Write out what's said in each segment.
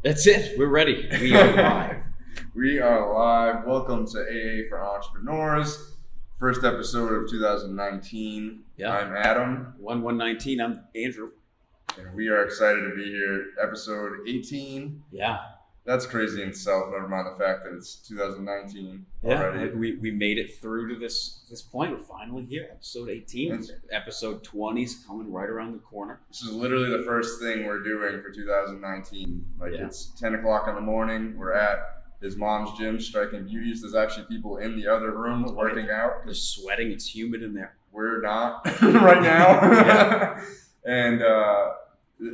That's it. We're ready. We are live. We are live. Welcome to AA for Entrepreneurs. First episode of 2019. Yeah. I'm Adam. 1119. I'm Andrew. And we are excited to be here. Episode 18. Yeah. That's crazy in itself, never mind the fact that it's 2019 already. Yeah, we made it through to this point. We're finally here. Episode 18. Episode 20 is coming right around the corner. This is literally the first thing we're doing for 2019. It's 10 o'clock in the morning. We're at his mom's gym, striking beauties. There's actually people in the other room working out. They're sweating. It's humid in there. We're not right now. Yeah. And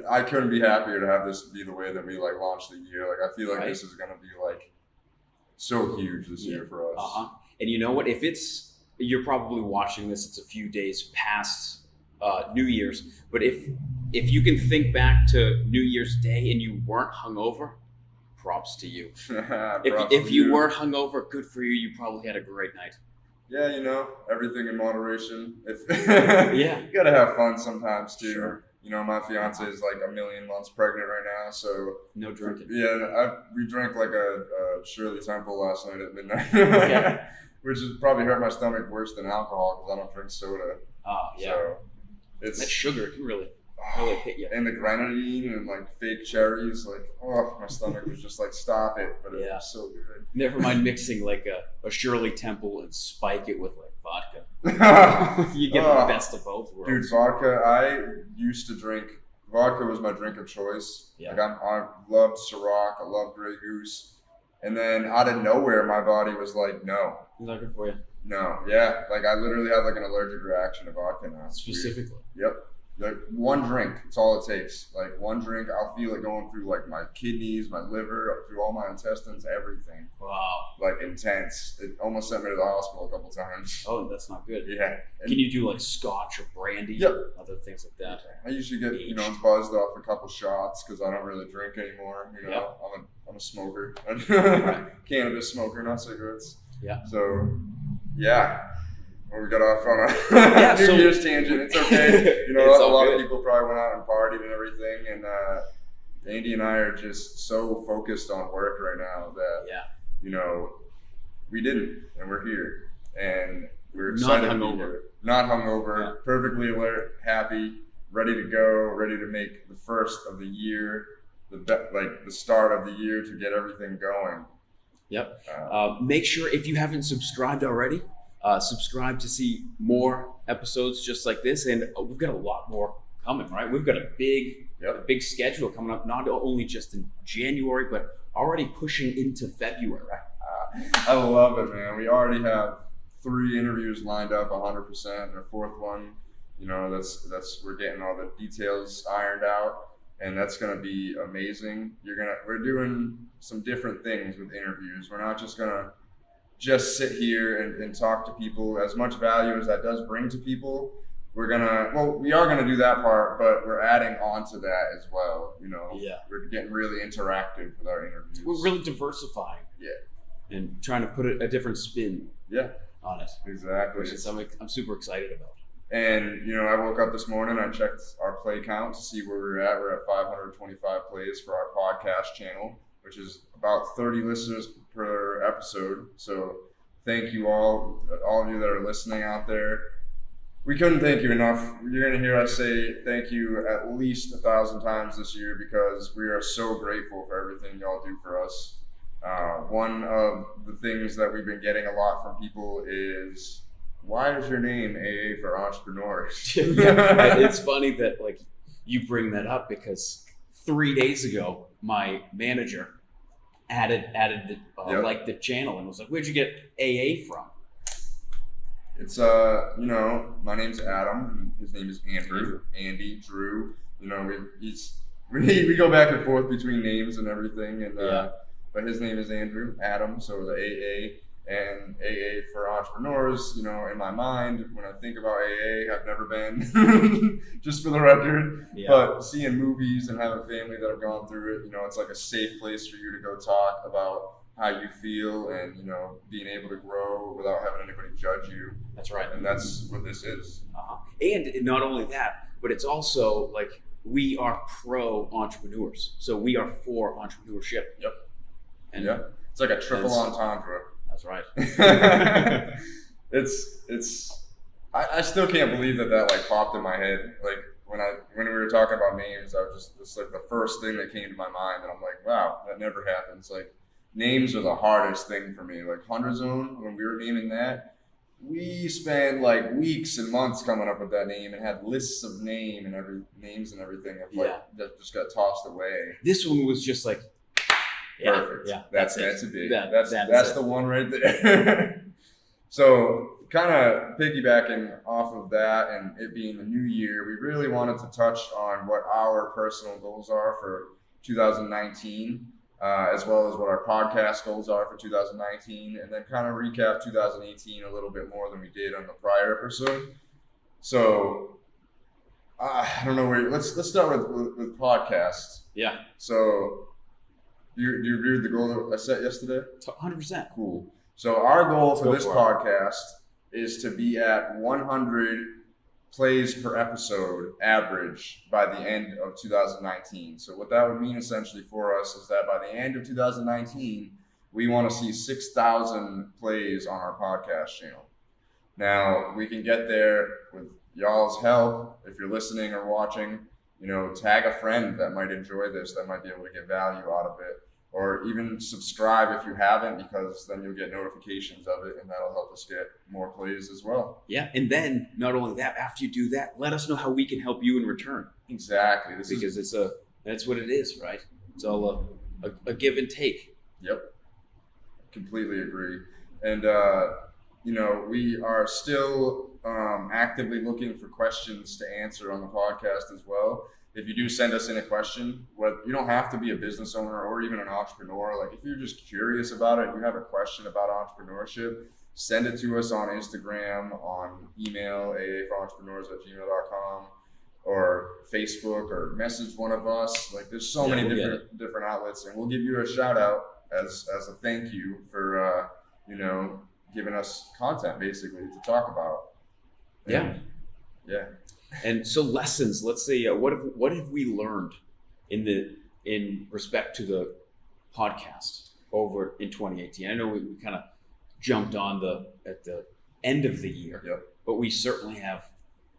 I couldn't be happier to have this be the way that we launch the year. I feel like this is gonna be so huge this year for us. And you know what? If you're probably watching this, it's a few days past New Year's. But if you can think back to New Year's Day and you weren't hungover, props to you. If you were hungover, good for you. You probably had a great night. Yeah, everything in moderation. You gotta have fun sometimes too. Sure. My fiance is a million months pregnant right now, so no drinking. Yeah, we drank a Shirley Temple last night at midnight, which has probably hurt my stomach worse than alcohol because I don't drink soda. So it's that sugar can really hit you. And the grenadine and fake cherries, my stomach was just stop it, but it was so good. Never mind mixing a Shirley Temple and spike it with vodka. You get the best of both worlds. Dude, vodka, I used to drink, vodka was my drink of choice. Yeah. I loved Ciroc, I loved Grey Goose. And then out of nowhere, my body was no. Not good for you. No, yeah. I literally have an allergic reaction to vodka now. Specifically. Yep. One drink, it's all it takes. One drink, I'll feel it going through my kidneys, my liver, through all my intestines, everything. Wow. Intense. It almost sent me to the hospital a couple times. Oh, that's not good. Yeah. Can you do scotch or brandy? Yep. Other things like that. I usually get buzzed off a couple shots because I don't really drink anymore. Yep. I'm a smoker. Cannabis smoker, not cigarettes. Yeah. So, yeah. Well, we got off on a New Year's tangent. It's okay. A lot of people probably went out and partied and everything, and Andy and I are just so focused on work right now that we didn't, and we're here, and we're excited to be here. Not hungover, perfectly alert, happy, ready to go, ready to make the first of the year, the start of the year to get everything going. Yep. Make sure if you haven't subscribed already. Subscribe to see more episodes just like this, and we've got a lot more coming. Right, we've got a big schedule coming up. Not only just in January, but already pushing into February. I love it, man. We already have 3 interviews lined up, 100%, and a 4th one. That's we're getting all the details ironed out, and that's gonna be amazing. We're doing some different things with interviews. We're not just gonna sit here and talk to people. As much value as that does bring to people, we are gonna do that part, but we're adding on to that as well. We're getting really interactive with our interviews. We're really diversifying. Yeah. And trying to put a different spin. On it. Exactly. Which is something I'm super excited about. And I woke up this morning, I checked our play count to see where we're at. We're at 525 plays for our podcast channel, which is about 30 listeners per episode. So thank you all of you that are listening out there. We couldn't thank you enough. You're going to hear us say thank you at least 1,000 times this year because we are so grateful for everything y'all do for us. One of the things that we've been getting a lot from people is, why is your name AA for Entrepreneurs? It's funny that you bring that up because 3 days ago, my manager added the channel and was like, "Where'd you get AA from?" It's my name's Adam. His name is Andrew. Andy, Drew. We go back and forth between names and everything, and but his name is Andrew. Adam, so the AA. And AA for Entrepreneurs, in my mind, when I think about AA, I've never been, just for the record, but seeing movies and having family that have gone through it, it's a safe place for you to go talk about how you feel and, being able to grow without having anybody judge you. That's right. And that's what this is. And not only that, but it's also we are pro entrepreneurs, so we are for entrepreneurship. Yep. And yeah, it's like a triple entendre. That's right. I still can't believe that like popped in my head. Like when we were talking about names, it's like the first thing that came to my mind, and I'm like, wow, that never happens. Like names are the hardest thing for me. Like 100 Zone, when we were naming that, we spent like weeks and months coming up with that name and had lists of names and everything of like that just got tossed away. This one was just like perfect. Yeah, that's the one right there. So kind of piggybacking off of that and it being the new year, we really wanted to touch on what our personal goals are for 2019, as well as what our podcast goals are for 2019, and then kind of recap 2018 a little bit more than we did on the prior episode. So I don't know where. Let's start with podcasts. Yeah. So do you agree with the goal that I set yesterday? 100%. Cool. So our goal for this podcast is to be at 100 plays per episode average by the end of 2019. So what that would mean essentially for us is that by the end of 2019, we want to see 6,000 plays on our podcast channel. Now, we can get there with y'all's help. If you're listening or watching, tag a friend that might enjoy this, that might be able to get value out of it. Or even subscribe if you haven't, because then you'll get notifications of it, and that'll help us get more plays as well. Yeah, and then not only that, after you do that, let us know how we can help you in return. Exactly. That's what it is, right? It's all a give and take. Yep. Completely agree. And we are still actively looking for questions to answer on the podcast as well. If you do send us in a question, you don't have to be a business owner or even an entrepreneur. Like if you're just curious about it, you have a question about entrepreneurship, send it to us on Instagram, on email, aaforentrepreneurs@gmail.com, or Facebook, or message one of us. Like there's so many different outlets, and we'll give you a shout out as a thank you for giving us content basically to talk about. Yeah. And so lessons, let's say, what have we learned in respect to the podcast over in 2018? I know we kind of jumped on at the end of the year, but we certainly have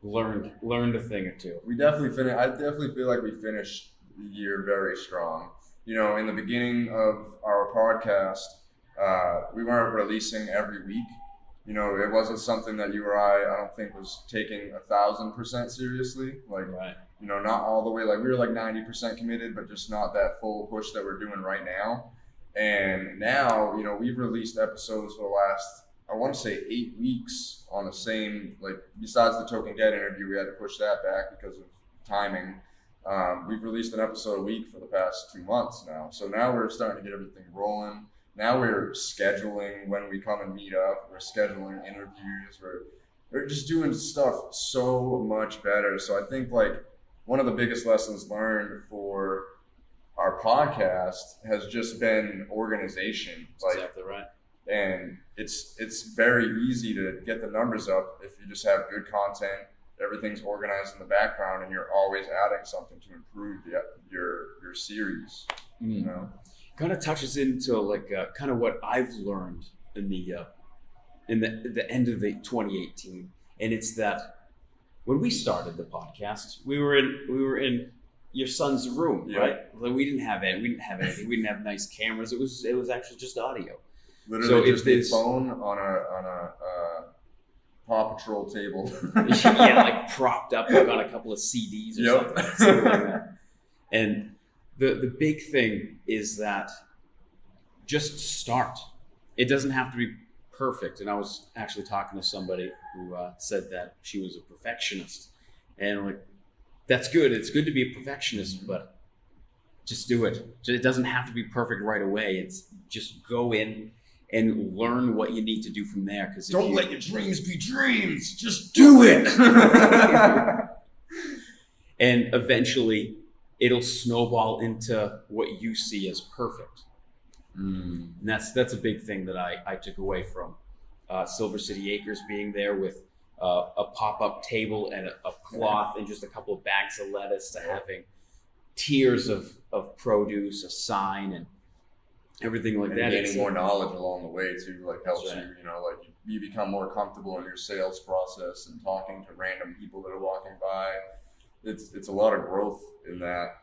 learned a thing or two. We definitely I definitely feel like we finished the year very strong. In the beginning of our podcast, we weren't releasing every week. It wasn't something that you or I don't think was taking 1,000% seriously. Like, right. Not all the way. Like we were like 90% committed, but just not that full push that we're doing right now. And now, we've released episodes for the last, I want to say 8 weeks on the same, like besides the Token Get interview, we had to push that back because of timing. We've released an episode a week for the past 2 months now. So now we're starting to get everything rolling. Now we're scheduling when we come and meet up. We're scheduling interviews. We're just doing stuff so much better. So I think like one of the biggest lessons learned for our podcast has just been organization. Exactly right. And it's very easy to get the numbers up if you just have good content. Everything's organized in the background, and you're always adding something to improve your series. Kind of touches into like kind of what I've learned in the end of the 2018, and it's that when we started the podcast, we were in your son's room, right? Like we didn't have anything. We didn't have nice cameras. It was actually just audio. Literally, so just a phone on a Paw Patrol table. Like propped up like on a couple of CDs or something like that. And the big thing is that just start. It doesn't have to be perfect. And I was actually talking to somebody who said that she was a perfectionist. And I'm like, that's good. It's good to be a perfectionist, but just do it. It doesn't have to be perfect right away. It's just go in and learn what you need to do from there. Because don't let your dreams be dreams. Just do it. And eventually, it'll snowball into what you see as perfect. And that's a big thing that I took away from Silver City Acres, being there with a pop-up table and a cloth and just a couple of bags of lettuce to having tiers of produce, a sign, and everything like and that. gaining more knowledge along the way too, like helps right. you, like you become more comfortable in your sales process and talking to random people that are walking by. It's a lot of growth in that.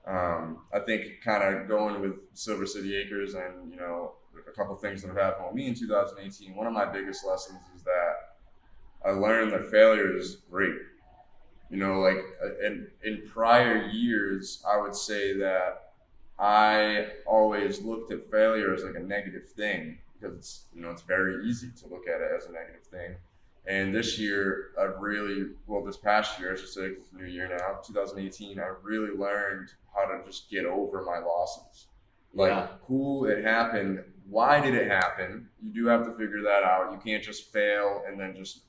I think kind of going with Silver City Acres and, a couple things that have happened with me in 2018, one of my biggest lessons is that I learned that failure is great. Like in prior years, I would say that I always looked at failure as like a negative thing because it's very easy to look at it as a negative thing. And this year, this past year, I should say, 'cause it's a new year now, 2018, I really learned how to just get over my losses. Cool, it happened. Why did it happen? You do have to figure that out. You can't just fail and then just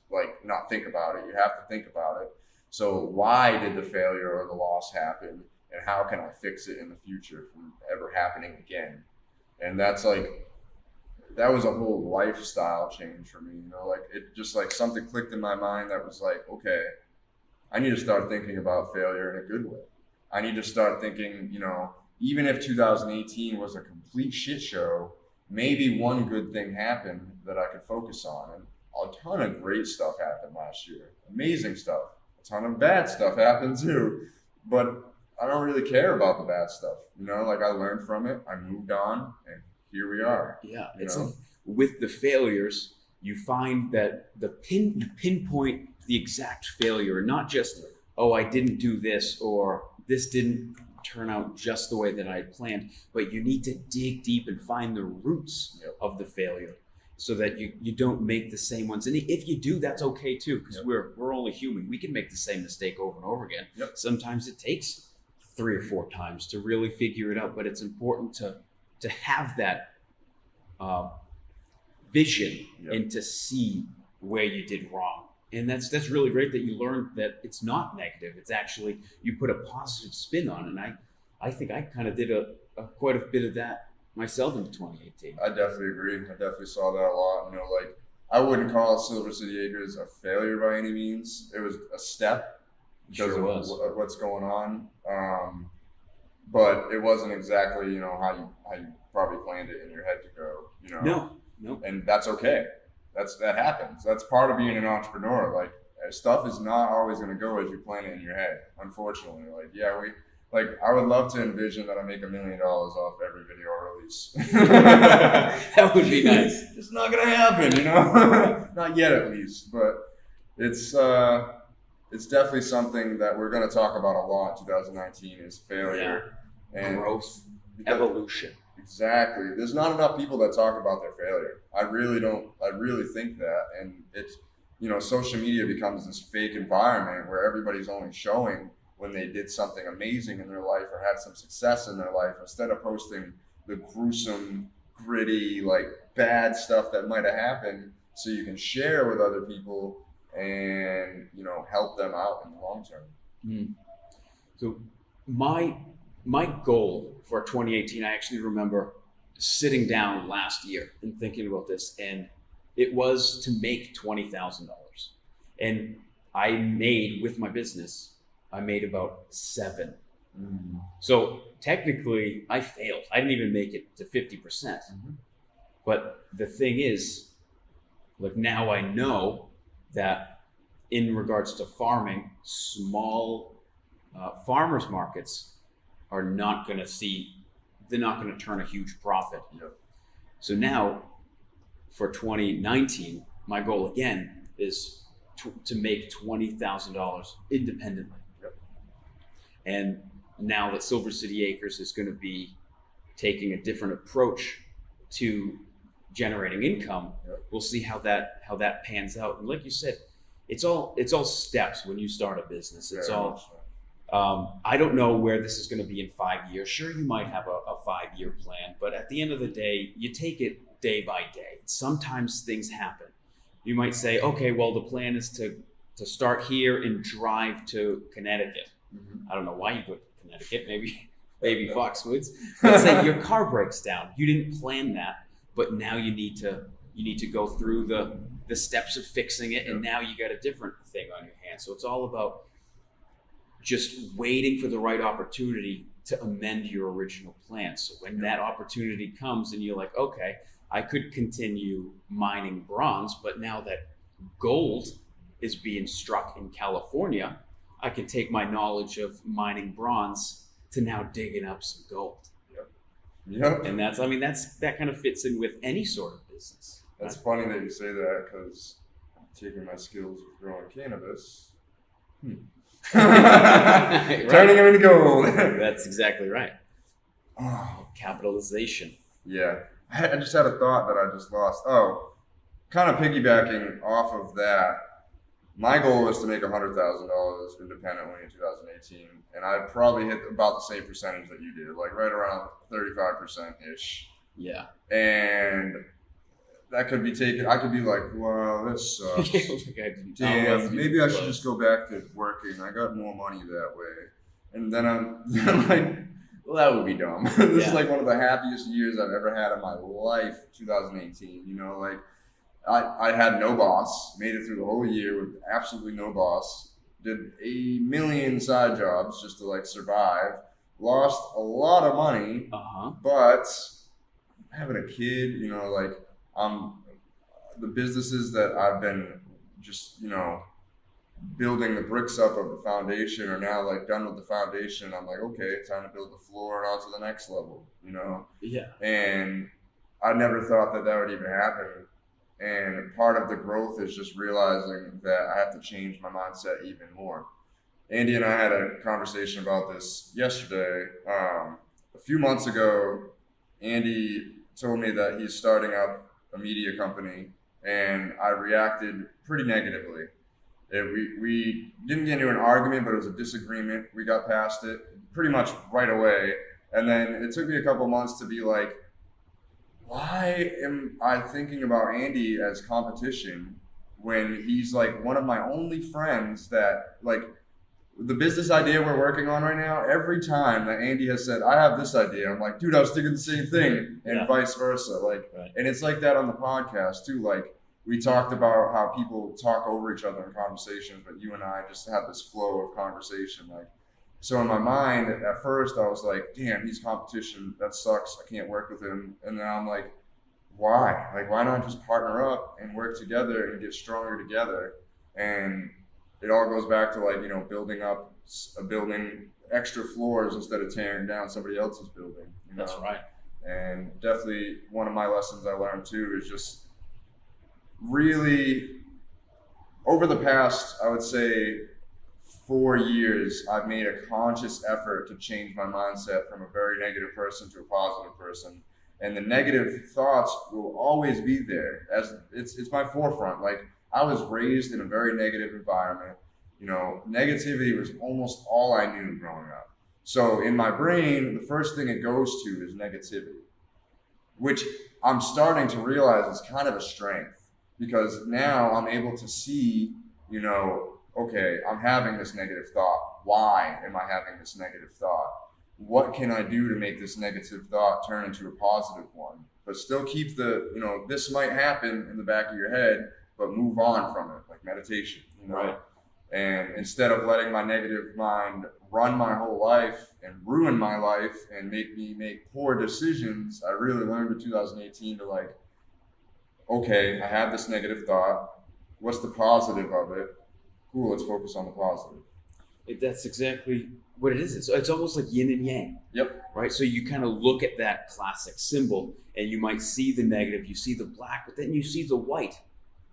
not think about it. You have to think about it. So why did the failure or the loss happen? And how can I fix it in the future from ever happening again? And that was a whole lifestyle change for me. It just something clicked in my mind that was okay, I need to start thinking about failure in a good way. I need to start thinking, even if 2018 was a complete shit show, maybe one good thing happened that I could focus on. And a ton of great stuff happened last year. Amazing stuff. A ton of bad stuff happened too. But I don't really care about the bad stuff. I learned from it. I moved on, and here we are. Yeah, with the failures, you find that you pinpoint the exact failure, not just, I didn't do this, or this didn't turn out just the way that I had planned, but you need to dig deep and find the roots of the failure so that you don't make the same ones. And if you do, that's okay too, because we're only human. We can make the same mistake over and over again. Sometimes it takes 3 or 4 times to really figure it out, but it's important to have that vision and to see where you did wrong. And that's really great that you learned that it's not negative. It's actually, you put a positive spin on it. And I think I kind of did quite a bit of that myself in 2018. I definitely agree. I definitely saw that a lot. I wouldn't call Silver City Acres a failure by any means. It was a step because of what's going on. But it wasn't exactly, how you probably planned it in your head to go, No. And that's okay. That happens. That's part of being an entrepreneur. Stuff is not always going to go as you plan it in your head, unfortunately. I would love to envision that I make $1 million off every video I release. That would be nice. It's not going to happen, Not yet, at least. But it's definitely something that we're going to talk about a lot in 2019 is failure and growth, evolution. Exactly. There's not enough people that talk about their failure. I really think that. And it's, social media becomes this fake environment where everybody's only showing when they did something amazing in their life or had some success in their life, instead of posting the gruesome, gritty, bad stuff that might have happened so you can share with other people and, help them out in the long term. So my goal for 2018, I actually remember sitting down last year and thinking about this, and it was to make $20,000. And I made, with my business, about 7. So technically I failed. I didn't even make it to 50%. But the thing is, now I know that in regards to farming, small farmers markets are not going to turn a huge profit. So now for 2019, my goal again is to make $20,000 independently. And now that Silver City Acres is going to be taking a different approach to generating income, we'll see how that pans out. And like you said, it's all steps when you start a business. It's I don't know where this is going to be in 5 years. Sure, you might have a 5-year plan, but at the end of the day, you take it day by day. Sometimes things happen. You might say, okay, well, the plan is to start here and drive to Connecticut. I don't know why you go to Connecticut, maybe Foxwoods. Let's say your car breaks down. You didn't plan that, but now you need to You need to go through the steps of fixing it, and now you got a different thing on your hands. So it's all about just waiting for the right opportunity to amend your original plan. So when that opportunity comes and you're like, okay, I could continue mining bronze, but now that gold is being struck in California, I can take my knowledge of mining bronze to now digging up some gold. Yep. And that kind of fits in with any sort of business. That's funny that you say that, because I'm taking my skills of growing cannabis, turning them into gold. That's exactly right. Oh, capitalization. Yeah. I just had a thought that I just lost. Oh, kind of piggybacking off of that, my goal was to make $100,000 independently in 2018, and I probably hit about the same percentage that you did, like right around 35%-ish. Yeah. And that could be taken, I could be like, wow, this sucks. Damn, maybe I should just go back to working. I got more money that way. And then I'm like, well, that would be dumb. This is like one of the happiest years I've ever had in my life, 2018. You know, like I had no boss, made it through the whole year with absolutely no boss, did a million side jobs just to like survive, lost a lot of money, but having a kid, you know, like the businesses that I've been just, you know, building the bricks up of the foundation are now like done with the foundation. I'm like, okay, time to build the floor and on to the next level, you know? Yeah. And I never thought that that would even happen. And part of the growth is just realizing that I have to change my mindset even more. Andy and I had a conversation about this yesterday. A few months ago, Andy told me that he's starting up a media company, and I reacted pretty negatively. We didn't get into an argument, but it was a disagreement. We got past it pretty much right away. And then it took me a couple months to be like, why am I thinking about Andy as competition when he's like one of my only friends that, like, the business idea we're working on right now, every time that Andy has said, I have this idea, I'm like, dude, I was thinking the same thing, and vice versa. Like, and it's like that on the podcast too. Like, we talked about how people talk over each other in conversations, but you and I just have this flow of conversation. Like, so in my mind, at first I was like, damn, he's competition. That sucks. I can't work with him. And then I'm like, why? Like, why not just partner up and work together and get stronger together? And it all goes back to, like, you know, building up a building, extra floors instead of tearing down somebody else's building. You know? That's right. And definitely one of my lessons I learned too is just really, over the past, I would say, 4 years, I've made a conscious effort to change my mindset from a very negative person to a positive person. And the negative thoughts will always be there, as it's my forefront. Like, I was raised in a very negative environment. You know, negativity was almost all I knew growing up. So in my brain, the first thing it goes to is negativity, which I'm starting to realize is kind of a strength, because now I'm able to see, you know, okay, I'm having this negative thought. Why am I having this negative thought? What can I do to make this negative thought turn into a positive one? But still keep the, you know, this might happen in the back of your head, but move on from it, like meditation, you know? Right. And instead of letting my negative mind run my whole life and ruin my life and make me make poor decisions, I really learned in 2018 to, like, okay, I have this negative thought. What's the positive of it? Cool, let's focus on the positive. That's exactly what it is. It's almost like yin and yang. Yep. Right? So you kind of look at that classic symbol and you might see the negative, you see the black, but then you see the white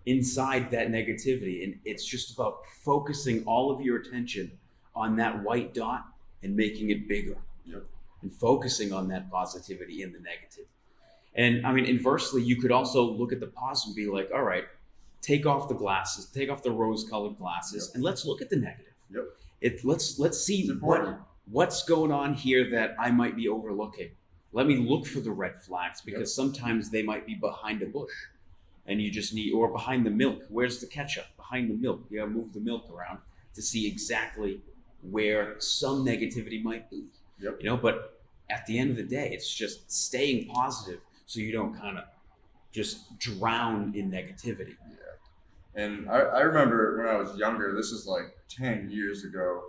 inside that negativity. And it's just about focusing all of your attention on that white dot and making it bigger. Yep. And focusing on that positivity in the negative. And I mean, inversely, you could also look at the positive and be like, all right, take off the glasses, take off the rose-colored glasses, and let's look at the negative. Yep. Let's see what's going on here that I might be overlooking. Let me look for the red flags, because sometimes they might be behind a bush, and you just need, or behind the milk. Where's the ketchup? Behind the milk. You gotta move the milk around to see exactly where some negativity might be. Yep. You know, but at the end of the day, it's just staying positive so you don't kind of just drown in negativity. Yeah. And I remember when I was younger, this is like 10 years ago,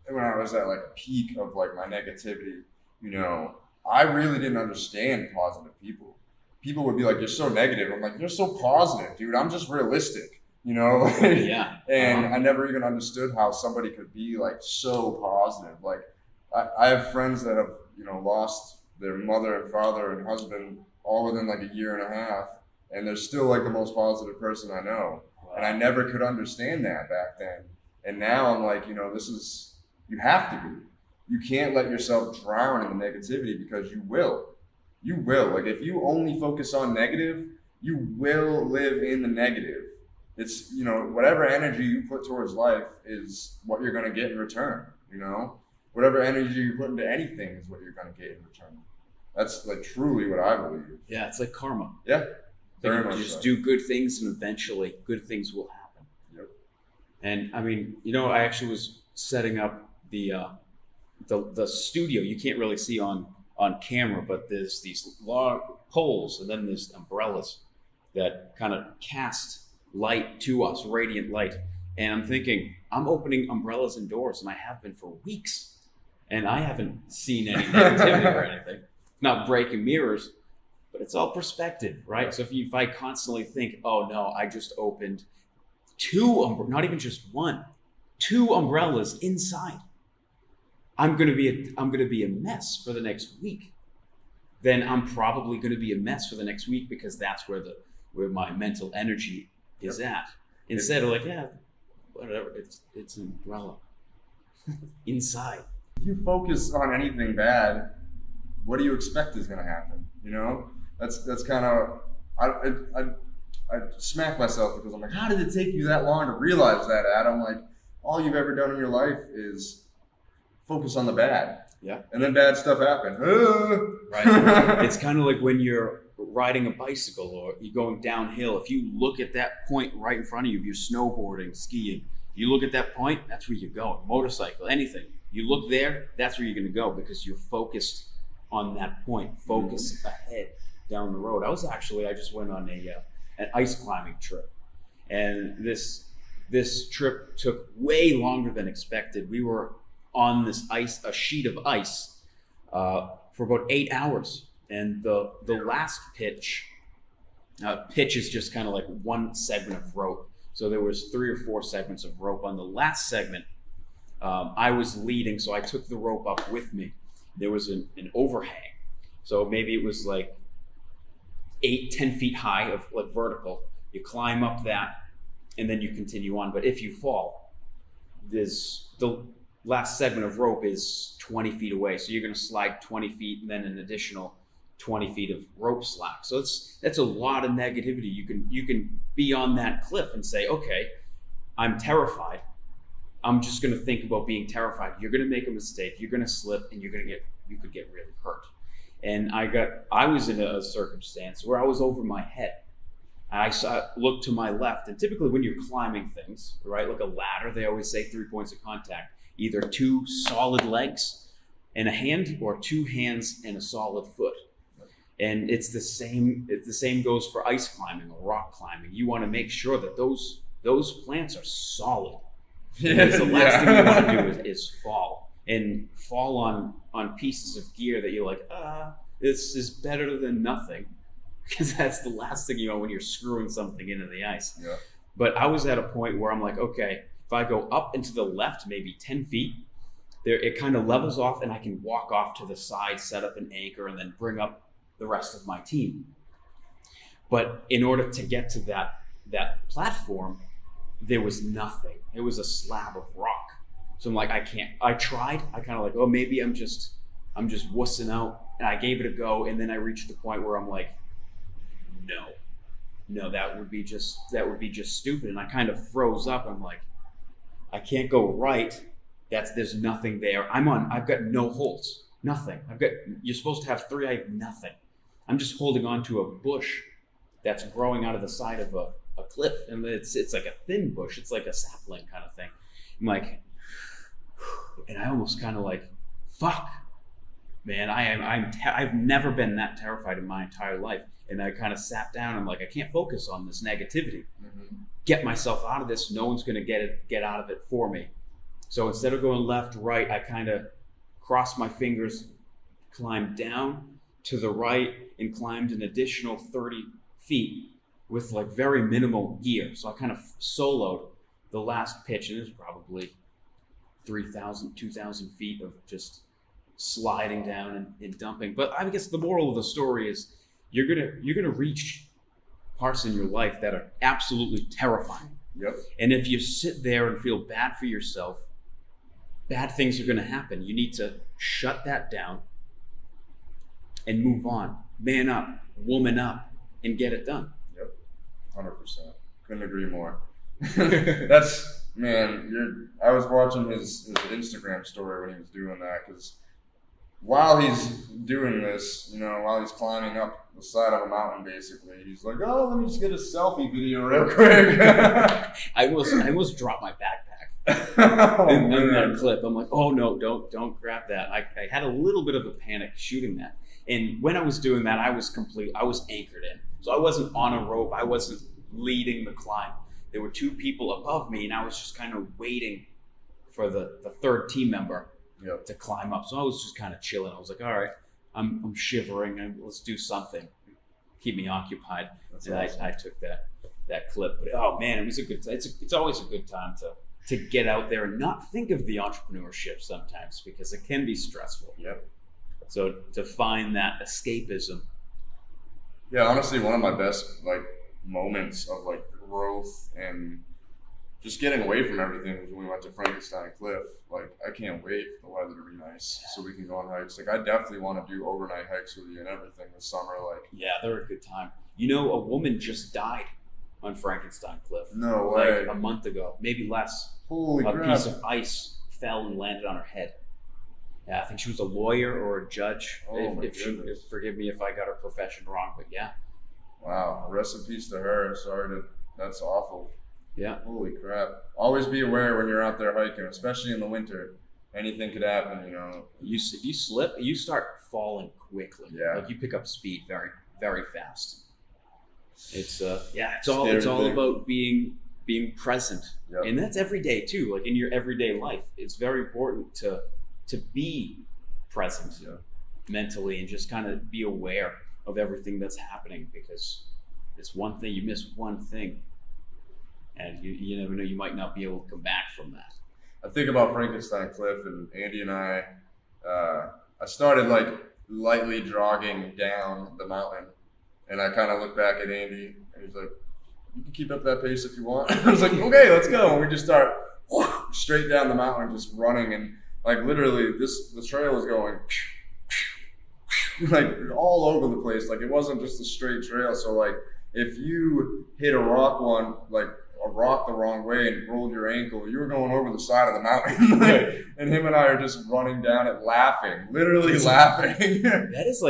when I was at like a peak of like my negativity, you know, I really didn't understand positive people. People would be like, "You're so negative." I'm like, "You're so positive, dude. I'm just realistic." You know? Yeah. And I never even understood how somebody could be like so positive. Like I have friends that have, you know, lost their mother and father and husband all within like a year and a half, and they're still like the most positive person I know. And I never could understand that back then. And now I'm like, you know, this is, you have to be. You can't let yourself drown in the negativity, because you will. You will. Like if you only focus on negative, you will live in the negative. It's, you know, whatever energy you put towards life is what you're going to get in return, you know? Whatever energy you put into anything is what you're going to get in return. That's like truly what I believe. Yeah, it's like karma. Yeah. Very much just do good things, and eventually good things will happen. Yep. And I mean, you know, I actually was setting up the studio. You can't really see on camera, but there's these long poles, and then there's umbrellas that kind of cast light to us, radiant light. And I'm thinking, I'm opening umbrellas and doors, and I have been for weeks, and I haven't seen any negativity or anything. Not breaking mirrors, but it's all perspective, right? So if I constantly think, oh no, I just opened not even just one, 2 umbrellas inside, I'm gonna be a mess for the next week. Then I'm probably gonna be a mess for the next week, because that's where my mental energy is at. Instead of like, yeah, whatever, it's an umbrella inside. If you focus on anything bad, what do you expect is going to happen? You know, that's kind of, I smack myself, because I'm like, how did it take you that long to realize that, Adam? Like, all you've ever done in your life is focus on the bad. Yeah. And then bad stuff happens. Right. It's kind of like when you're riding a bicycle or you're going downhill. If you look at that point right in front of you, if you're snowboarding, skiing, you look at that point, that's where you're going. Motorcycle, anything. You look there, that's where you're going to go, because you're focused on that point. Focus ahead down the road. I just went on an ice climbing trip, and this trip took way longer than expected. We were on this a sheet of ice, for about 8 hours. And the last pitch is just kind of like one segment of rope. So there was 3 or 4 segments of rope. On the last segment, I was leading, so I took the rope up with me. There was an overhang. So maybe it was like 8-10 feet high of like vertical. You climb up that, and then you continue on. But if you fall, the last segment of rope is 20 feet away. So you're going to slide 20 feet and then an additional 20 feet of rope slack. So that's a lot of negativity. You can be on that cliff and say, okay, I'm terrified. I'm just going to think about being terrified. You're going to make a mistake. You're going to slip, and you could get really hurt. And I was in a circumstance where I was over my head. I looked to my left, and typically when you're climbing things, right, like a ladder, they always say 3 points of contact: either 2 solid legs and a hand, or 2 hands and a solid foot. And it's the same goes for ice climbing or rock climbing. You want to make sure that those plants are solid. Because the last thing you want to do is fall on pieces of gear that you're like, this is better than nothing. Because that's the last thing you want when you're screwing something into the ice. Yeah. But I was at a point where I'm like, okay, if I go up and to the left, maybe 10 feet, it kind of levels off, and I can walk off to the side, set up an anchor, and then bring up the rest of my team. But in order to get to that platform, there was nothing. It was a slab of rock. So I'm like, I can't. I tried. I kind of like, oh, maybe I'm just wussing out. And I gave it a go, and then I reached the point where I'm like, no, that would be just stupid. And I kind of froze up. I'm like, I can't go right. There's nothing there. I've got no holes. Nothing. You're supposed to have 3. I have nothing. I'm just holding on to a bush that's growing out of the side of a cliff, and it's like a thin bush. It's like a sapling kind of thing. I'm like, and I almost kind of like, fuck. man, I've never been that terrified in my entire life. And I kind of sat down and like, I can't focus on this negativity. Get myself out of this. No one's going to get out of it for me. So instead of going left, right, I kind of crossed my fingers, climbed down to the right, and climbed an additional 30 feet with like very minimal gear. So I kind of soloed the last pitch, and it was probably 3,000, 2,000 feet of just sliding down and dumping. But I guess the moral of the story is you're gonna reach parts in your life that are absolutely terrifying. Yep. And if you sit there and feel bad for yourself, bad things are going to happen. You need to shut that down and move on. Man up, woman up, and get it done. Yep, 100%. Couldn't agree more. That's, man, I was watching his Instagram story when he was doing that, because while he's doing this, while he's climbing up the side of a mountain, basically, he's like, oh, let me just get a selfie video real quick. I almost dropped my backpack Oh, in man. that clip. I'm like, oh no, don't grab that. I had a little bit of a panic shooting that. And when I was doing that, I was anchored in. So I wasn't on a rope. I wasn't leading the climb. There were two people above me, and I was just kind of waiting for the third team member Yep. to climb up. So I was just kind of chilling. I was like, all right, I'm shivering, and let's do something. Keep me occupied. That's and awesome. I took that clip. But oh man, it was a good it's always a good time to get out there and not think of the entrepreneurship sometimes, because it can be stressful. Yep. So to find that escapism. Yeah, honestly, one of my best moments of growth and just getting away from everything was when we went to Frankenstein Cliff. I can't wait for the weather to be nice so we can go on hikes. I definitely want to do overnight hikes with you and everything this summer. Yeah, they're a good time. A woman just died on Frankenstein Cliff. No way. A month ago, maybe less. Holy A crap. piece of ice fell and landed on her head. Yeah, I think she was a lawyer or a judge. Oh, my goodness. Forgive me if I got her profession wrong, but yeah. Wow. Rest in peace to her. That's awful. Yeah. Holy crap. Always be aware when you're out there hiking, especially in the winter. Anything could happen, If you slip, you start falling quickly. Yeah. You pick up speed very, very fast. It's it's Scary all thing. about being present. Yep. And that's every day too. In your everyday life, it's very important to be present mentally and just kind of be aware of everything that's happening, because it's one thing, you miss one thing, and you never know, you might not be able to come back from that. I think about Frankenstein Cliff, and Andy and I started lightly jogging down the mountain, and I kind of looked back at Andy, and he's like, you can keep up that pace if you want. I was like, okay, let's go. And we just start straight down the mountain, just running, and literally the trail is going all over the place. It wasn't just a straight trail. So if you hit a rock the wrong way and rolled your ankle, you were going over the side of the mountain. And him and I are just running down it, laughing, literally laughing. That is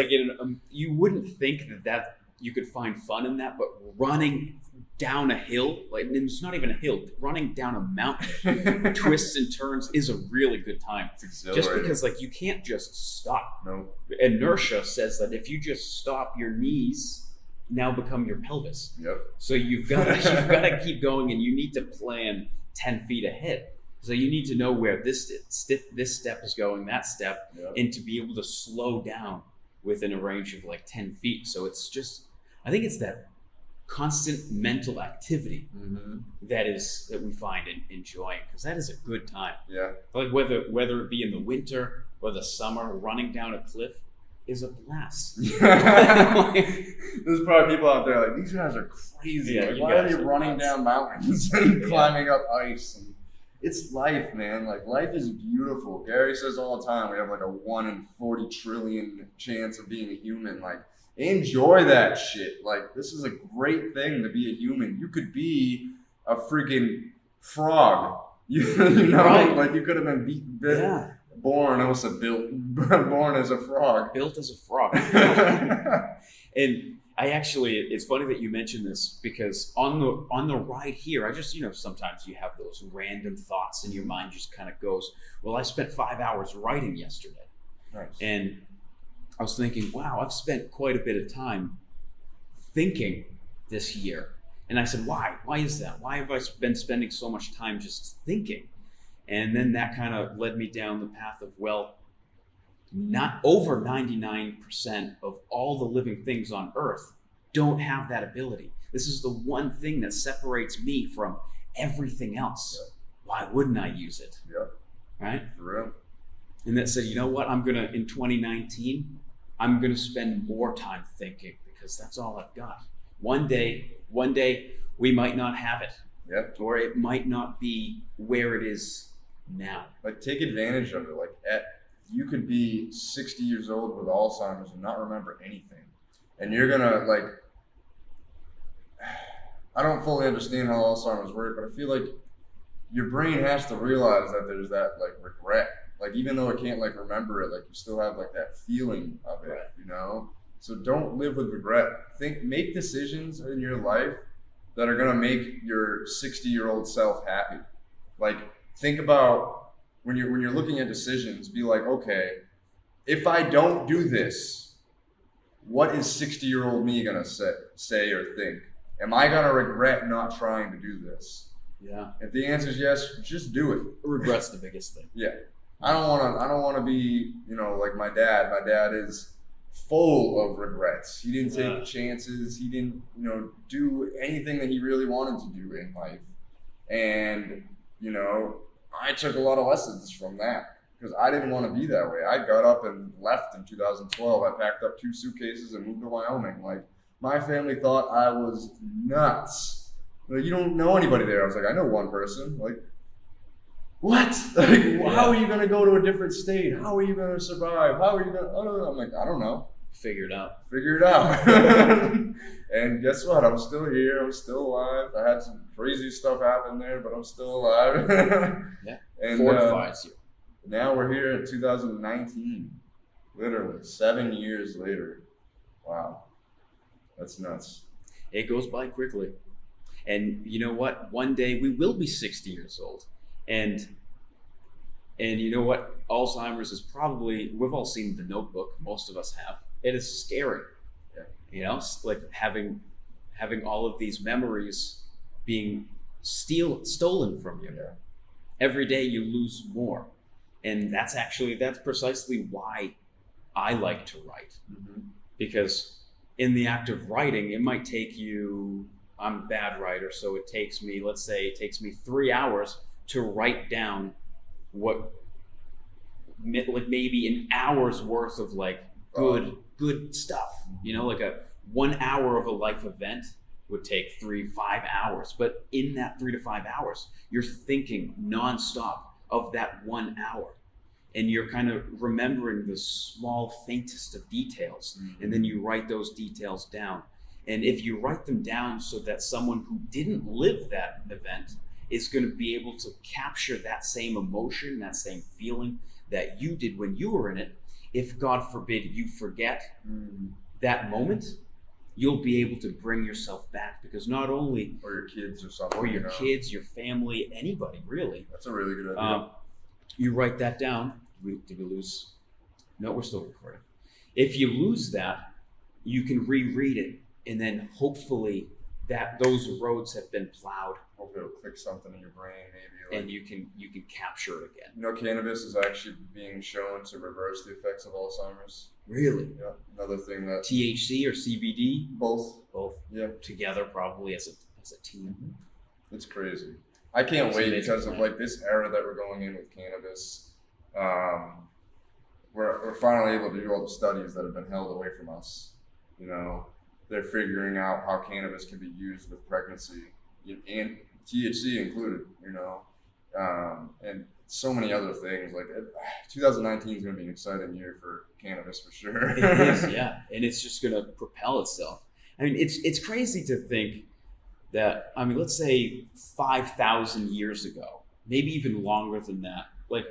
you wouldn't think that you could find fun in that, but running down a hill, and it's not even a hill, running down a mountain, twists and turns, is a really good time. It's exhilarating. Just because you can't just stop. No. Inertia says that if you just stop, your knees now become your pelvis. Yep. So you've got to keep going, and you need to plan 10 feet ahead. So you need to know where this step is going, that step, Yep. and to be able to slow down within a range of 10 feet. So it's just, I think it's that constant mental activity that we find enjoying, because that is a good time. Yeah. Whether it be in the winter or the summer, running down a cliff is a blast. There's probably people out there these guys are crazy. Yeah, you Why are guys they are running nuts. down mountains and climbing up ice? And it's life, man. Life is beautiful. Gary says all the time, we have a 1 in 40 trillion chance of being a human. Enjoy that shit. This is a great thing to be a human. You could be a freaking frog. You know, Right. You could have been Yeah. born, I almost said built, born as a frog. Built as a frog. And it's funny that you mentioned this, because on the ride here, I just, sometimes you have those random thoughts and your mind just kind of goes, well, I spent 5 hours writing yesterday. Nice. And I was thinking, wow, I've spent quite a bit of time thinking this year. And I said, why? Why is that? Why have I been spending so much time just thinking? And then that kind of led me down the path of, well, not over 99% of all the living things on Earth don't have that ability. This is the one thing that separates me from everything else. Yeah. Why wouldn't I use it? Yeah. Right? For real. And that said, you know what? In 2019, I'm gonna spend more time thinking because that's all I've got. One day we might not have it. Yeah. Or it might not be where it is now. Like, take advantage of it. Like, you could be 60 years old with Alzheimer's and not remember anything. And you're gonna, like, I don't fully understand how Alzheimer's works, but I feel like your brain has to realize that there's that, like, regret. Like, even though it can't, like, remember it, like, you still have, like, that feeling of it, Right. you know? So don't live with regret. Make decisions in your life that are gonna make your 60-year-old self happy. Like, think about when you're looking at decisions, be like, okay, if I don't do this, what is 60-year-old me gonna say or think? Am I gonna regret not trying to do this? Yeah. If the answer is yes, just do it. Regret's the biggest thing. Yeah. I don't wanna be, like my dad. My dad is full of regrets. He didn't take chances. He didn't, do anything that he really wanted to do in life. And, I took a lot of lessons from that because I didn't want to be that way. I got up and left in 2012. I packed up 2 suitcases and moved to Wyoming. Like, my family thought I was nuts. Like, you don't know anybody there. I was like, I know one person. Like, what? Like, how are you going to go to a different state? How are you going to survive? How are you going to, I'm like, I don't know. Figure it out. And guess what? I'm still here. I'm still alive. I had some crazy stuff happen there, but I'm still alive. Yeah. And Fortifies you. now we're here in 2019. Literally 7 years later. Wow. That's nuts. It goes by quickly. And you know what? One day we will be 60 years old. And you know what? Alzheimer's is probably, we've all seen The Notebook. Most of us have. It is scary. Yeah. Like having all of these memories being stolen from you. Yeah. Every day you lose more. And that's precisely why I like to write. Mm-hmm. Because in the act of writing, it might take you, I'm a bad writer, so it takes me 3 hours to write down what, like, maybe an hour's worth of, like, good stuff. Like a 1 hour of a life event would take 3-5 hours. But in that 3 to 5 hours, you're thinking nonstop of that 1 hour. And you're kind of remembering the small, faintest of details. Mm-hmm. And then you write those details down. And if you write them down so that someone who didn't live that event is going to be able to capture that same emotion, that same feeling that you did when you were in it, if God forbid you forget that moment, you'll be able to bring yourself back, because not only, Or your kids or something. or your kids, your family, anybody really, That's a really good idea. you write that down. Did we lose? No, we're still recording. If you lose that, you can reread it, and then hopefully that those roads have been plowed, Hopefully it'll click something in your brain, maybe. and you can capture it again. Cannabis is actually being shown to reverse the effects of Alzheimer's. Really? Yeah. Another thing that THC or CBD? both. Yeah. Together, probably as a team. It's crazy. I can't It's wait amazing, because of man. like this era that we're going in with cannabis. We're finally able to do all the studies that have been held away from us. They're figuring out how cannabis can be used with pregnancy, and THC included. And so many other things. Like 2019 is going to be an exciting year for cannabis for sure. It is, yeah, and it's just going to propel itself. I mean, it's crazy to think that. I mean, let's say 5,000 years ago, maybe even longer than that. Like,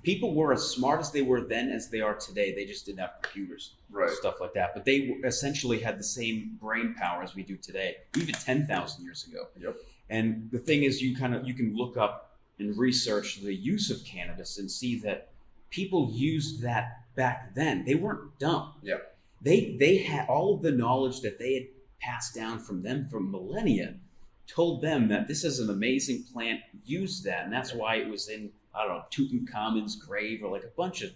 people were as smart as they were then as they are today. They just didn't have computers, Right. stuff like that. But they essentially had the same brain power as we do today, even 10,000 years ago. Yep. And the thing is, you can look up and research the use of cannabis and see that people used that back then, they weren't dumb. Yeah. They had all of the knowledge that they had passed down from them from millennia, told them that this is an amazing plant, use that, and that's why it was in, I don't know, Tutankhamun's grave or like a bunch of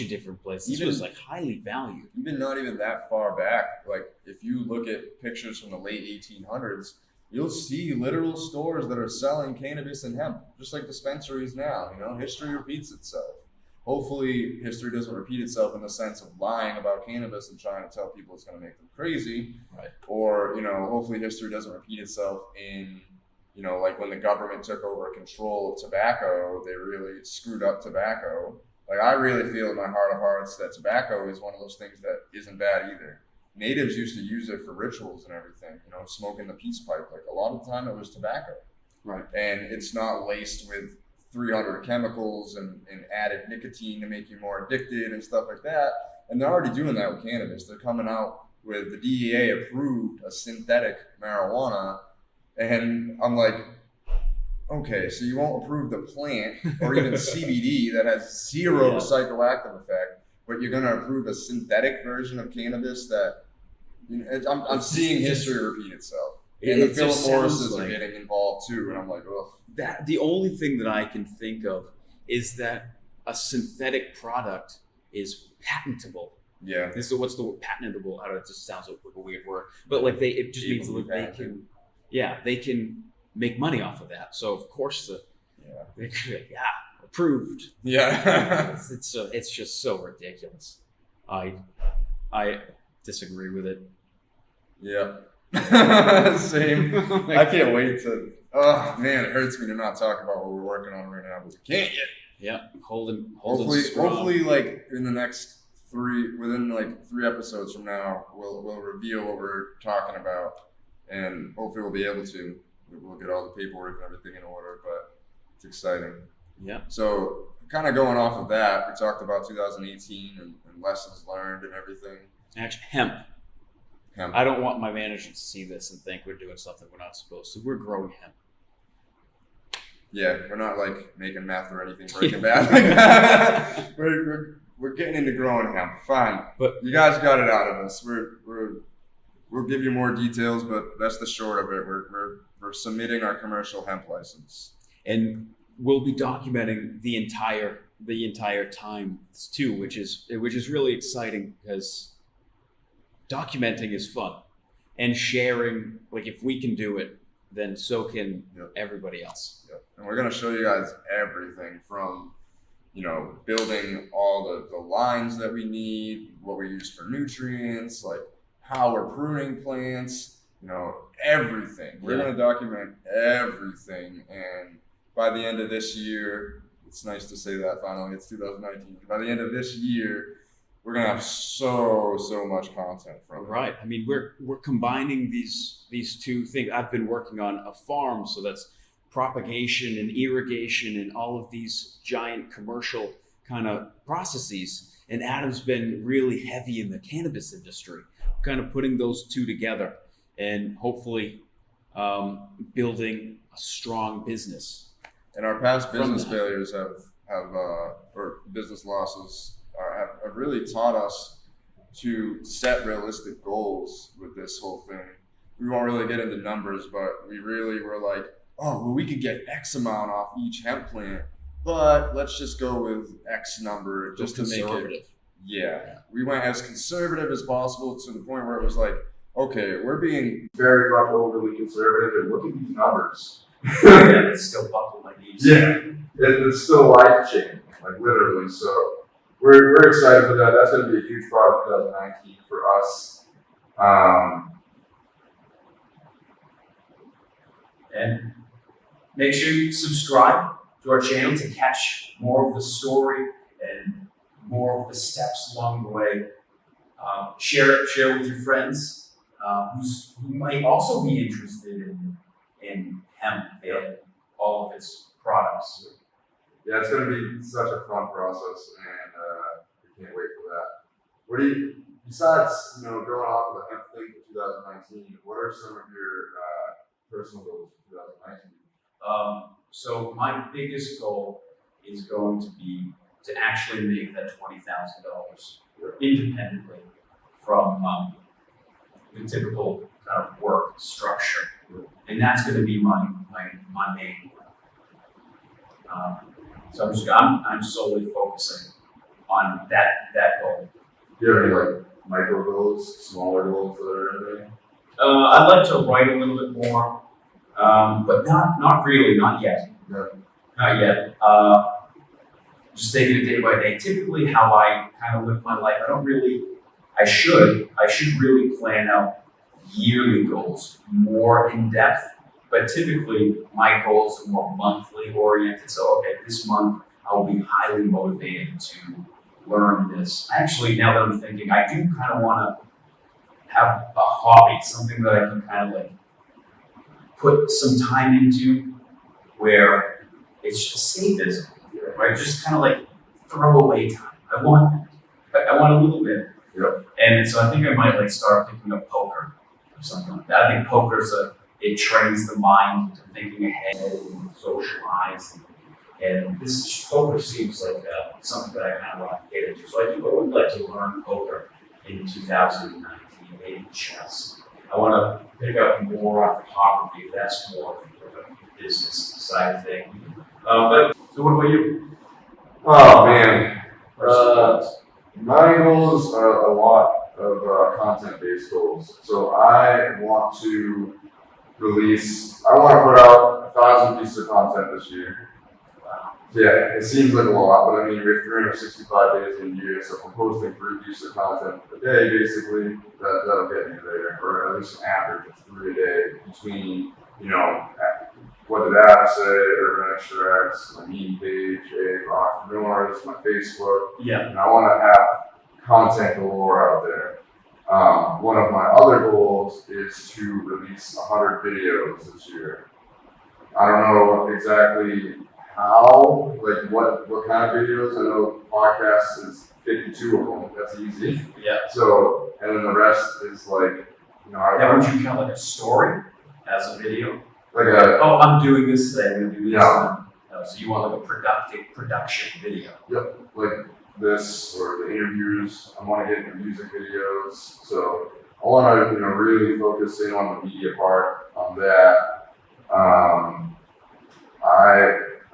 different places. It was like highly valued. Even not even that far back. Like if you look at pictures from the late 1800s, you'll see literal stores that are selling cannabis and hemp, just like dispensaries now. You know, history repeats itself. Hopefully, history doesn't repeat itself in the sense of lying about cannabis and trying to tell people it's going to make them crazy. Right. Or, you know, hopefully history doesn't repeat itself in, you know, like when the government took over control of tobacco, they really screwed up tobacco. Like, I really feel in my heart of hearts that tobacco is one of those things that isn't bad either. Natives used to use it for rituals and everything, you know, smoking the peace pipe. Like, a lot of the time it was tobacco. Right. And it's not laced with 300 chemicals and added nicotine to make you more addicted and stuff like that. And they're already doing that with cannabis. They're coming out with the DEA approved a synthetic marijuana. And I'm like, okay, so you won't approve the plant or even CBD that has zero psychoactive effect, but you're going to approve a synthetic version of cannabis that, you know, I'm seeing history repeat itself. And the Philip Morrises are getting involved too, and I'm like, ugh. That the only thing that I can think of is that a synthetic product is patentable. Yeah. This is what's the word patentable? I don't know. It just sounds like a weird word, but like it just means that they can make money off of that. So of course they could, approved. Yeah. it's just so ridiculous. I disagree with it. Yeah. Same. I can't wait to. Oh man, it hurts me to not talk about what we're working on right now, but we can't yet. Yeah, holding hopefully, like in the next within like 3 episodes from now, we'll reveal what we're talking about, and hopefully we'll be able to. We'll get all the paperwork and everything in order, but it's exciting. Yeah. So kind of going off of that, we talked about 2018 and lessons learned and everything. Actually, hemp. I don't want my manager to see this and think we're doing something we're not supposed to. We're growing hemp. Yeah, we're not like making meth or anything breaking bad like that. We're getting into growing hemp. Fine, but you guys got it out of us. We'll give you more details, but that's the short of it. We're submitting our commercial hemp license, and we'll be documenting the entire time too, which is really exciting because documenting is fun, and sharing, like if we can do it, then so can everybody else. Yep. And we're gonna show you guys everything from, you know, building all the lines that we need, what we use for nutrients, like how we're pruning plants, you know, everything. We're gonna document everything, and by the end of this year, it's nice to say that finally, it's 2019. By the end of this year, we're gonna have so much content from it. Right. I mean, we're combining these two things. I've been working on a farm, so that's propagation and irrigation and all of these giant commercial kind of processes. And Adam's been really heavy in the cannabis industry, kind of putting those two together and hopefully building a strong business. And our past business failures or business losses have really taught us to set realistic goals with this whole thing. We won't really get into numbers, but we really were like, oh, well, we could get X amount off each hemp plant, but let's just go with X number just to make it. Yeah. We went as conservative as possible to the point where it was like, okay, we're being very much overly conservative, and look at these numbers. Yeah, it's still buckle my knees. Yeah, it's still life changing, like literally. So we're excited for that. That's going to be a huge part of 2019 for us. And make sure you subscribe to our channel to catch more of the story and more of the steps along the way. Share with your friends who might also be interested in hemp and all of its products. Yeah, it's going to be such a fun process, and we can't wait for that. What do you, besides, you know, going off of the hemp thing for 2019, what are some of your personal goals for 2019? So my biggest goal is going to be to actually make that $20,000 independently from the typical kind of work structure, and that's going to be my main goal. So I'm solely focusing on that goal. Do you have any like micro goals, smaller goals that are in there? I'd like to write a little bit more, but not really, not yet. No. Not yet. Just taking it day by day. Typically, how I kind of live my life, I should really plan out yearly goals more in depth. But typically, my goals are more monthly oriented. So, okay, this month I will be highly motivated to learn this. Actually, now that I'm thinking, I do kind of want to have a hobby, something that I can kind of like put some time into, where it's just escapism, right? Just kind of like throwaway time. I want that. I want a little bit. Yep. And so I think I might like start picking up poker or something like that. I think poker's it trains the mind into thinking ahead and socialize. And this poker seems like something that I kind of want to get into. So I would like to learn poker in 2019, maybe chess. I want to pick up more on photography. That's more of a business side thing. But so what about you? Oh man, my goals are a lot of content-based goals. So I want to put out 1,000 pieces of content this year. Yeah, it seems like a lot, but I mean, we have 365 days in a year, so if I'm posting 3 pieces of content a day, basically, that'll get me there, or at least an average of 3 a day between, what did Adam say, Urban Extracts, my meme page, for entrepreneurs, my Facebook. Yeah. And I want to have content galore out there. One of my other goals is to release 100 videos this year. I don't know exactly how, like what kind of videos. I know podcasts is 52 of them. That's easy. Yeah. So, and then the rest is like, Now, would you count like a story as a video? like a, Oh, I'm doing this thing. I'm doing this. Yeah. So you want like a production video? yep, like this or the interviews. I want to get into music videos. So I want to, really focus in on the media part on that.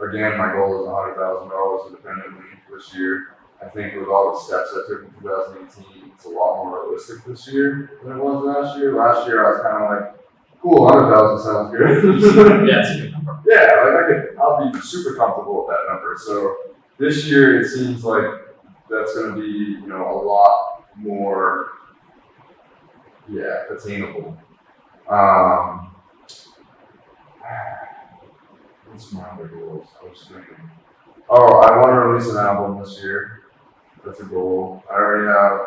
Again, my goal is $100,000 independently this year. I think with all the steps I took in 2018, it's a lot more realistic this year than it was last year. Last year, I was kind of like, cool, 100,000 sounds good. Yeah, it's a good number. Yeah, I'll be super comfortable with that number. So this year, it seems like that's going to be, a lot more, attainable. What's my other goals? I was thinking. Oh, I want to release an album this year. That's a goal. I already have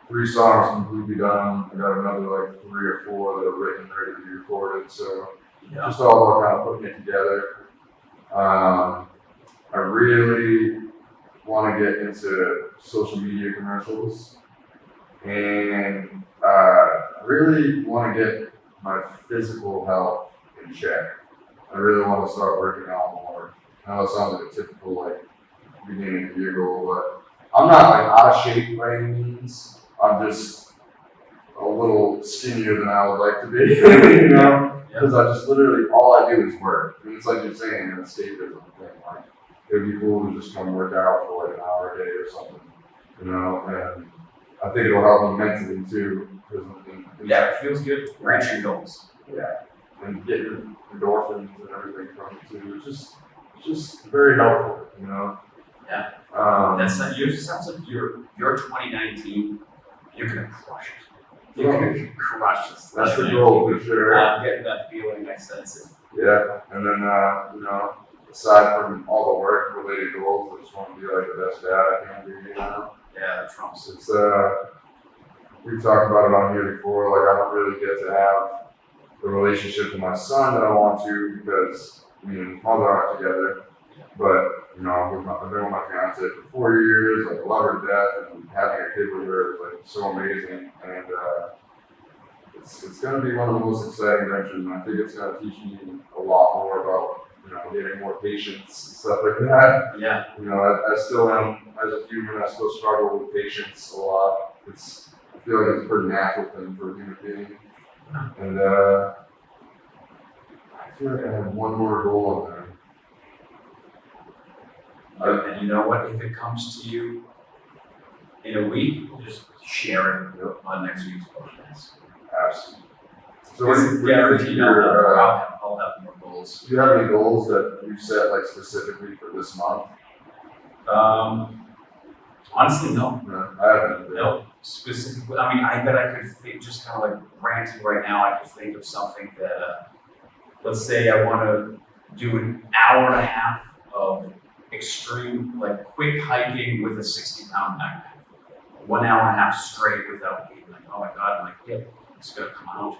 3 songs completely done. I got another like 3 or 4 that are written, ready to be recorded. So just all about kind of putting it together. I really want to get into social media commercials, and I really want to get my physical health in check. I really want to start working out more. I know it sounds like a typical beginning of the year goal, but I'm not out of shape by any means. I'm just a little skinnier than I would like to be, because I just literally all I do is work. I mean, it's like you're saying, an escapism thing. Like it'd be cool to just come work out for like an hour a day or something, And I think it'll help me mentally too. Yeah, it feels good. Reaching goals. Yeah. And getting endorphins and everything from it too. It's just very helpful, Yeah. That's Sounds like your 2019, you're gonna crush it. You're gonna crush this. That's the goal for sure. I'm getting that feeling. I sense it. Yeah, and then aside from all the work related goals, I just want to be like the best dad I can be. Yeah, that trumps it. It's we've talked about it on here before. Like I don't really get to have the relationship with my son that I want to, because me and his mother aren't together. But I've been with my fiance for 4 years. Like I love her to death, and having a kid with her is like so amazing. And it's going to be one of the most exciting ventures, and I think it's going to teach me a lot more about getting more patience and stuff like that. Yeah. I still am, as a human, I still struggle with patience a lot. I feel like it's a pretty natural thing for a human being. And I feel like I have one more goal on there. And you know what? If it comes to you in a week, just share it on next week's podcast. Absolutely. So what do you Guaranteed, think your, I'll have more goals. do you have any goals that you set like specifically for this month? Honestly, no. No, I haven't. No, specifically. I mean, I bet I could think, just kind of like ranting right now, I could think of something that, let's say I want to do an hour and a half of extreme, like quick hiking with a 60-pound backpack. 1 hour and a half straight without being like, oh my God, my hip is going to come out.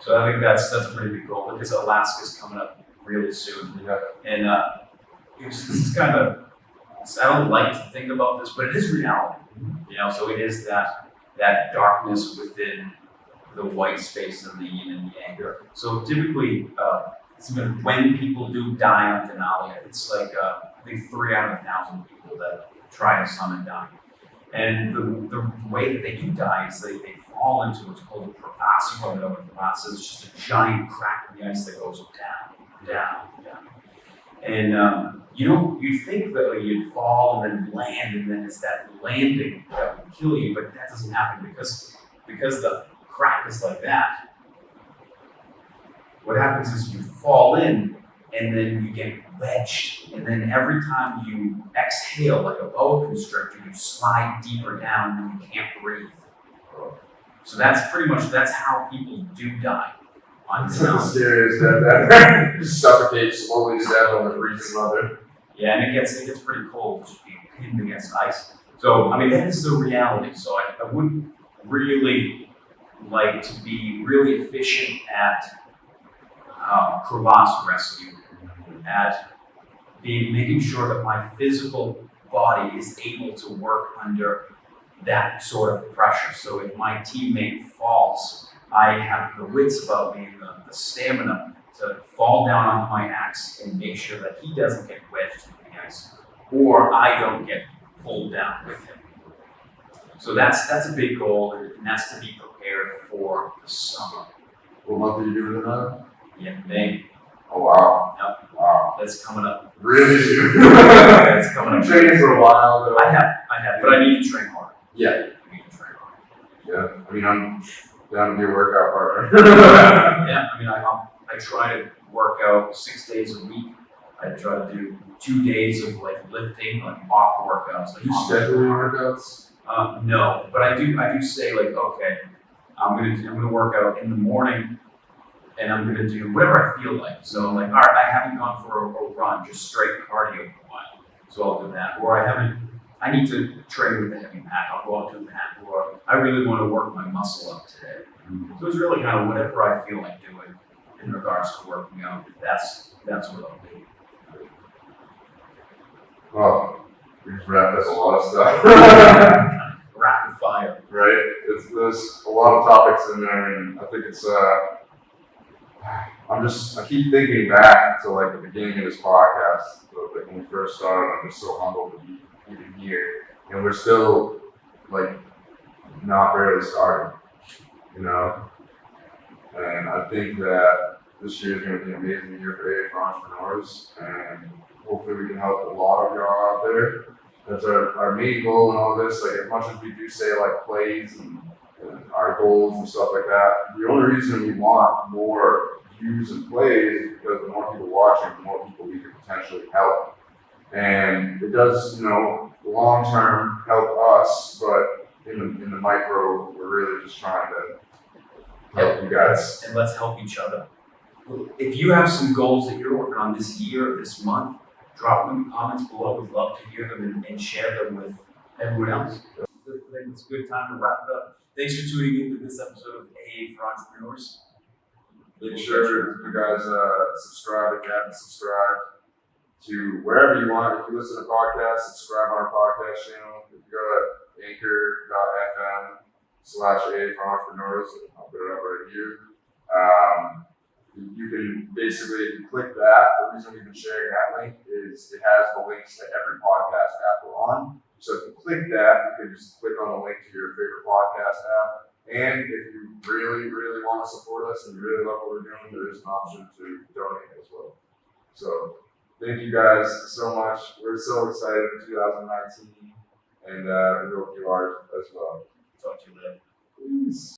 So I think that's a pretty big goal because Alaska's coming up really soon. Yeah. And this is kind of, I don't like to think about this, but it is reality. So it is that darkness within the white space of the yin and yang. Yeah. So typically, when people do die on Denali, it's like I think 3 out of 1,000 people that try to summon die. And the way that they do die is they fall into what's called a crevasse. You probably know what a crevasse is. It's just a giant crack in the ice that goes down, down, down. And you think that you'd fall and then land, and then it's that landing that would kill you, but that doesn't happen because the crack is like that. What happens is you fall in, and then you get wedged, and then every time you exhale like a boa constrictor, you slide deeper down and you can't breathe. So that's how people do die. It's serious that you suffocate slowly to death on the freezing mother. Yeah, and it gets pretty cold just being pinned against ice. So I mean that is the reality. So I would really like to be really efficient at crevasse rescue, at making sure that my physical body is able to work under that sort of pressure. So if my teammate falls, I have the wits about me and the stamina to fall down onto my axe and make sure that he doesn't get wedged in the ice, or I don't get pulled down with him. So that's a big goal, and that's to be prepared for the summer. What month are you doing it on? Yeah, May. Oh wow. Yep. Wow. That's coming up. Really? That's coming up. Training for a while though. I have, but I need to train hard. Yeah. I need to train hard. Yeah. I mean, I'm down to be a workout partner. Yeah. I mean, I try to work out 6 days a week. I try to do 2 days of like lifting, like off workouts. Like You schedule your workouts? No, but I do say like, okay, I'm gonna work out in the morning, and I'm gonna do whatever I feel like. So I'm like, all right, I haven't gone for a run, just straight cardio for a while, so I'll do that. Or I need to train with the heavy pack. I'll go out to that. Or I really want to work my muscle up today. So it's really kind of whatever I feel like doing in regards to working out. That's what I'll do. Oh, we just wrapped up a lot of stuff. Rapid fire. Right? There's a lot of topics in there, and I think it's I keep thinking back to like the beginning of this podcast, like when we first started. I'm just so humbled to be even here, and we're still like not barely starting, And I think that this year is going to be an amazing year for entrepreneurs, and hopefully we can help a lot of y'all out there. That's our main goal in all this. Like as much as we do say like plays and our goals and stuff like that, the only reason we want more views and plays is because the more people watching, the more people we can potentially help. And it does, long term help us, but in the micro, we're really just trying to help you guys. And let's help each other. If you have some goals that you're working on this year or this month, drop them in the comments below. We'd love to hear them and share them with everyone else. I think it's a good time to wrap it up. Thanks for tuning in to this episode of AA for Entrepreneurs. Make sure you guys subscribe if you haven't subscribed to wherever you want. If you listen to podcasts, subscribe on our podcast channel. If you go to anchor.fm/AA for Entrepreneurs, I'll put it up right here. You can basically, if you click that, the reason we've been sharing that link is it has the links to every podcast app we're on. So if you click that, you can just click on the link to your favorite podcast app. And if you really, really want to support us and you really love what we're doing, there is an option to donate as well. So thank you guys so much. We're so excited for 2019, and we hope you are as well. Talk to you later. Peace.